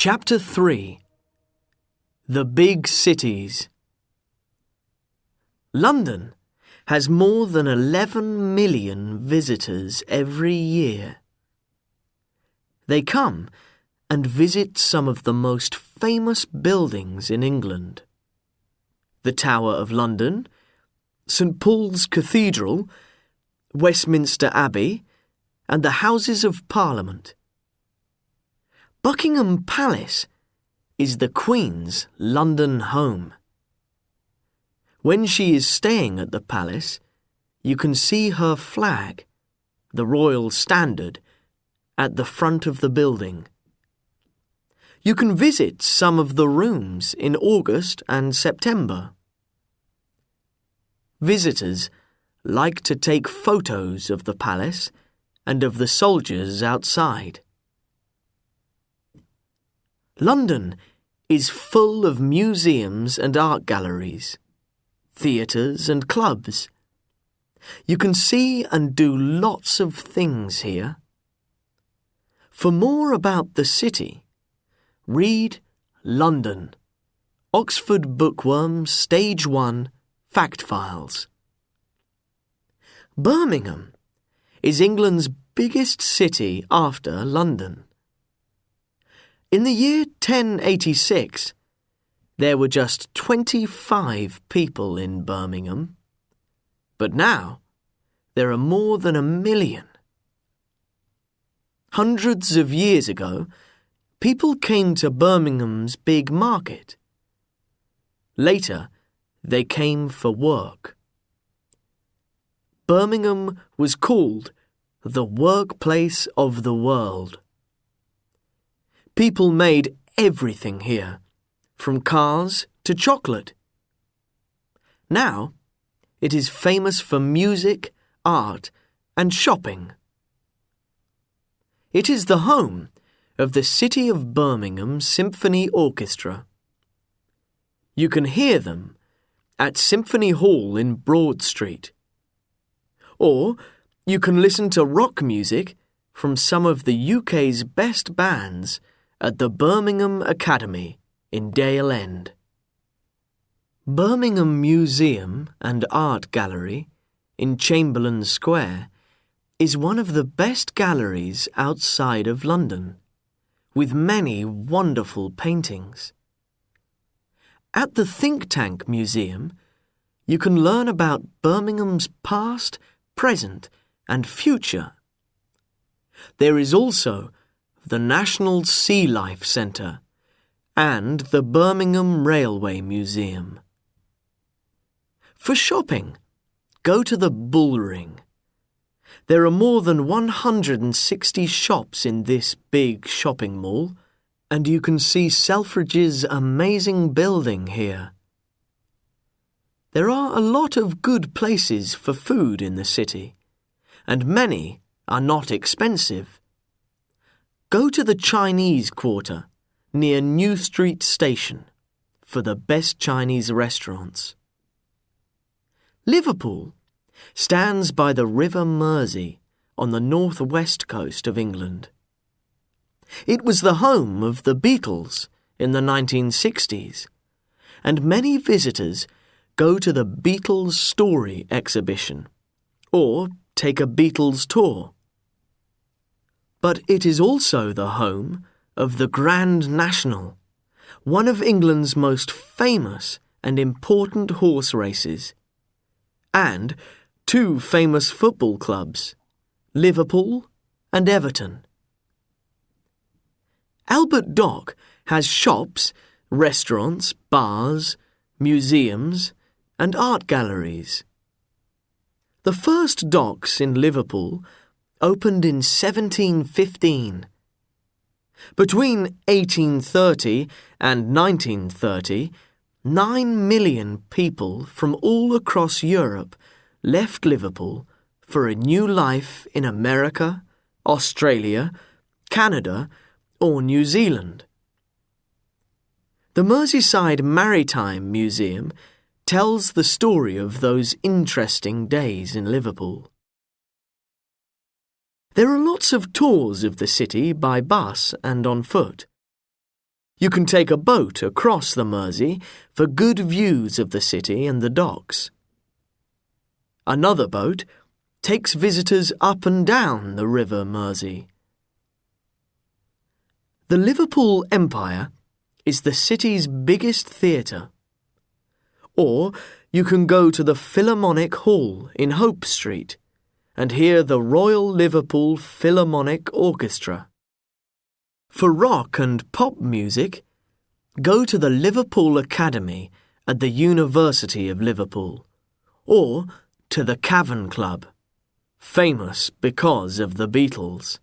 Chapter 3. The Big Cities. London has more than 11 million visitors every year. They come and visit some of the most famous buildings in England. The Tower of London, St. Paul's Cathedral, Westminster Abbey, and the Houses of Parliament. Buckingham Palace is the Queen's London home. When she is staying at the palace, you can see her flag, the royal standard, at the front of the building. You can visit some of the rooms in August and September. Visitors like to take photos of the palace and of the soldiers outside. London is full of museums and art galleries, theatres and clubs. You can see and do lots of things here. For more about the city, read London, Oxford Bookworm Stage 1 Fact Files. Birmingham is England's biggest city after London. In the year 1086, there were just 25 people in Birmingham, but now there are more than 1 million. Hundreds of years ago, people came to Birmingham's big market. Later, they came for work. Birmingham was called the workplace of the world. People made everything here, from cars to chocolate. Now, it is famous for music, art, and shopping. It is the home of the City of Birmingham Symphony Orchestra. You can hear them at Symphony Hall in Broad Street. Or you can listen to rock music from some of the UK's best bands at the Birmingham Academy in Dale End. Birmingham Museum and Art Gallery in Chamberlain Square is one of the best galleries outside of London, with many wonderful paintings. At the Think Tank Museum, you can learn about Birmingham's past, present, and future. There is also the National Sea Life Centre and the Birmingham Railway Museum. For shopping, go to the Bullring. There are more than 160 shops in this big shopping mall, and you can see Selfridge's amazing building here. There are a lot of good places for food in the city, and many are not expensive. Go to the Chinese Quarter near New Street Station for the best Chinese restaurants. Liverpool stands by the River Mersey on the northwest coast of England. It was the home of the Beatles in the 1960s, and many visitors go to the Beatles Story exhibition or take a Beatles tour. But it is also the home of the Grand National, one of England's most famous and important horse races, and 2 famous football clubs, Liverpool and Everton. Albert Dock has shops, restaurants, bars, museums, and art galleries. The first docks in Liverpool opened in 1715. Between 1830 and 1930, 9 million people from all across Europe left Liverpool for a new life in America, Australia, Canada, or New Zealand. The Merseyside Maritime Museum tells the story of those interesting days in Liverpool. There are lots of tours of the city by bus and on foot. You can take a boat across the Mersey for good views of the city and the docks. Another boat takes visitors up and down the River Mersey. The Liverpool Empire is the city's biggest theatre. Or you can go to the Philharmonic Hall in Hope Street and hear the Royal Liverpool Philharmonic Orchestra. For rock and pop music, go to the Liverpool Academy at the University of Liverpool, or to the Cavern Club, famous because of the Beatles,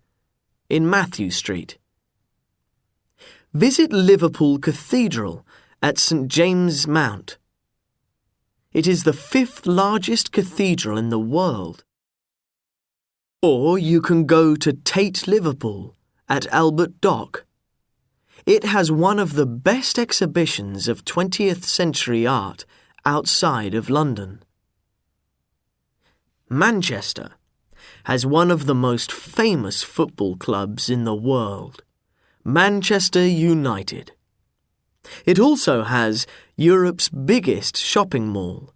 in Mathew Street. Visit Liverpool Cathedral at St James Mount. It is the 5th largest cathedral in the world. Or you can go to Tate Liverpool at Albert Dock. It has one of the best exhibitions of 20th century art outside of London. Manchester has one of the most famous football clubs in the world, Manchester United. It also has Europe's biggest shopping mall,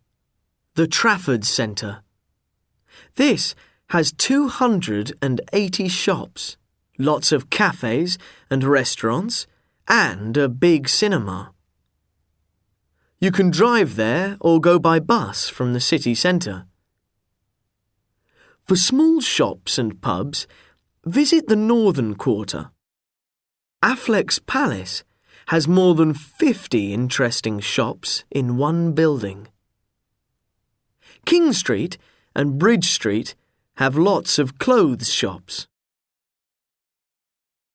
the Trafford Centre. This has 280 shops, lots of cafes and restaurants, and a big cinema. You can drive there or go by bus from the city centre. For small shops and pubs, visit the Northern Quarter. Affleck's Palace has more than 50 interesting shops in one building. King Street and Bridge Street have lots of clothes shops.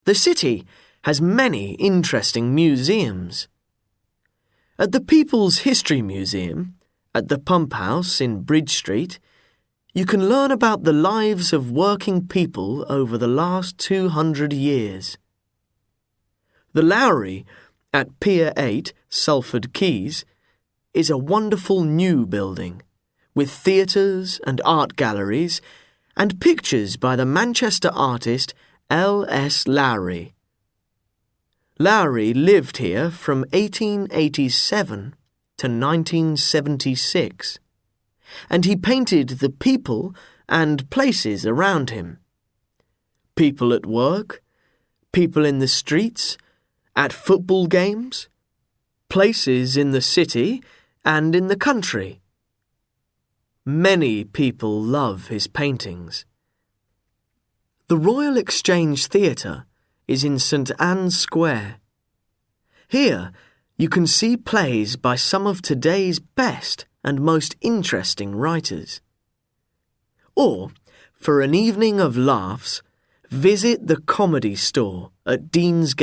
The city has many interesting museums. At the People's History Museum, at the Pump House in Bridge Street, you can learn about the lives of working people over the last 200 years. The Lowry at Pier 8, Salford Quays, is a wonderful new building with theatres and art galleries and pictures by the Manchester artist L.S. Lowry. Lowry lived here from 1887 to 1976, and he painted the people and places around him. People at work, people in the streets, at football games, places in the city and in the country. Many people love his paintings. The Royal Exchange Theatre is in St Anne's Square. Here you can see plays by some of today's best and most interesting writers. Or, for an evening of laughs, visit the Comedy Store at Deansgate.